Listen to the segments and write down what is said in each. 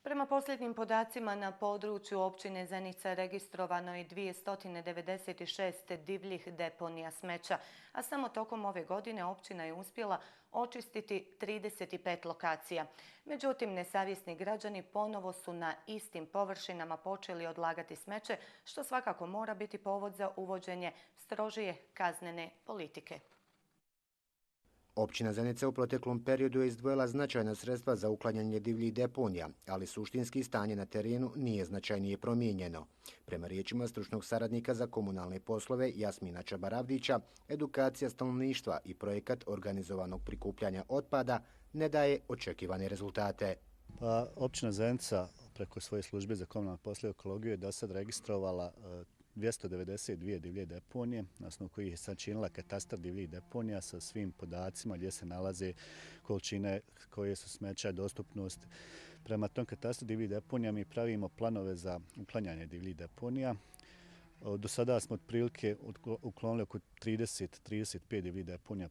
Prema posljednjim podacima na području općine Zenica registrovano je 296 divljih deponija smeća, a samo tokom ove godine općina je uspjela očistiti 35 lokacija. Međutim, nesavjesni građani ponovo su na istim površinama počeli odlagati smeće, što svakako mora biti povod za uvođenje strožije kaznene politike. Općina Zenica u proteklom periodu je izdvojila značajna sredstva za uklanjanje divljih deponija, ali suštinski stanje na terenu nije značajnije promijenjeno. Prema riječima stručnog saradnika za komunalne poslove Jasmina Čabaravdića, edukacija stanovništva i projekat organizovanog prikupljanja otpada ne daje očekivane rezultate. Općina Zenica preko svoje službe za komunalne poslove i ekologiju je do sad registrovala 292 divlje deponije, na osnovu kojih je sačinila katastar divljih deponija sa svim podacima gdje se nalaze količine koje su smeća, dostupnost. Prema tom katastru divljih deponija mi pravimo planove za uklanjanje divljih deponija. Do sada smo otprilike uklonili oko 30-35 divljih deponija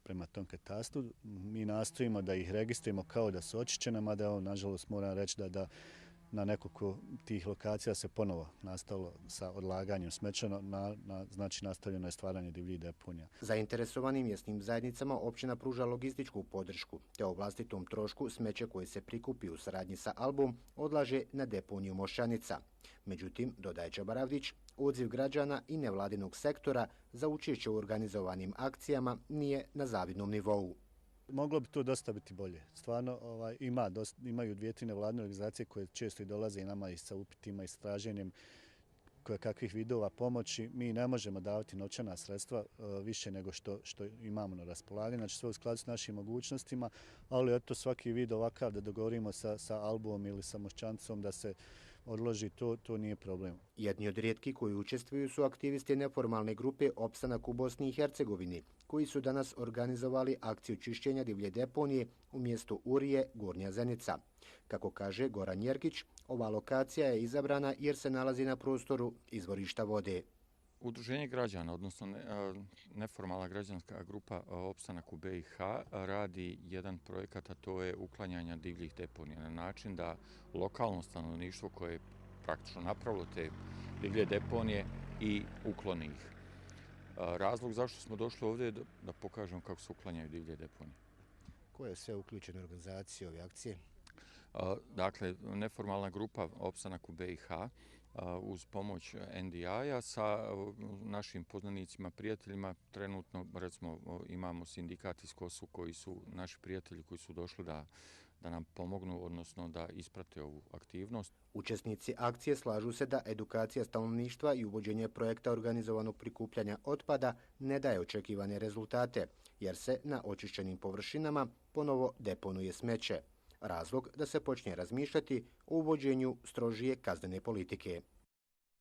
prema tom katastru. Mi nastojimo da ih registrujemo kao da su očišćene, mada nažalost moram reći da na nekoliko tih lokacija se ponovo nastavilo sa odlaganjem smeća, znači nastavljeno je stvaranje divljih deponija. Zainteresovanim mjesnim zajednicama općina pruža logističku podršku, te o vlastitom trošku smeće koje se prikupi u saradnji sa Albom odlaže na deponiju Mošćanica. Međutim, dodaje Čabaravdić, odziv građana i nevladinog sektora za učešće u organizovanim akcijama nije na zavidnom nivou. Moglo bi to dosta biti bolje. Stvarno imaju 2-3 nevladine organizacije koje često i dolaze i nama i sa upitima i s traženjem kakvih vidova pomoći. Mi ne možemo davati novčana sredstva više nego što imamo na raspolaganju, znači sve u skladu s našim mogućnostima, ali eto svaki vid ovakav da dogovorimo sa Albom ili sa Mošćancom da se odloži, to nije problem. Jedni od rijetkih koji učestvuju su aktivisti neformalne grupe Opstanak u Bosni i Hercegovini, koji su danas organizovali akciju čišćenja divlje deponije u mjestu Urije, Gornja Zenica. Kako kaže Goran Jerkić, ova lokacija je izabrana jer se nalazi na prostoru izvorišta vode. Udruženje građana, odnosno neformalna građanska grupa Opstanak u BiH radi jedan projekat, a to je uklanjanje divljih deponija na način da lokalno stanovništvo koje je praktično napravilo te divlje deponije i ukloni ih. Razlog zašto smo došli ovdje je da pokažemo kako se uklanjaju divlje deponije. Koje je sve uključene organizacije ove akcije? Dakle, neformalna grupa Opstanak u BiH uz pomoć NDI-a sa našim poznanicima, prijateljima. Trenutno, recimo, imamo sindikat iz Kosu koji su naši prijatelji koji su došli da nam pomognu, odnosno da isprate ovu aktivnost. Učesnici akcije slažu se da edukacija stanovništva i uvođenje projekta organizovanog prikupljanja otpada ne daje očekivane rezultate, jer se na očišćenim površinama ponovo deponuje smeće. Razlog da se počne razmišljati o uvođenju strožije kaznene politike.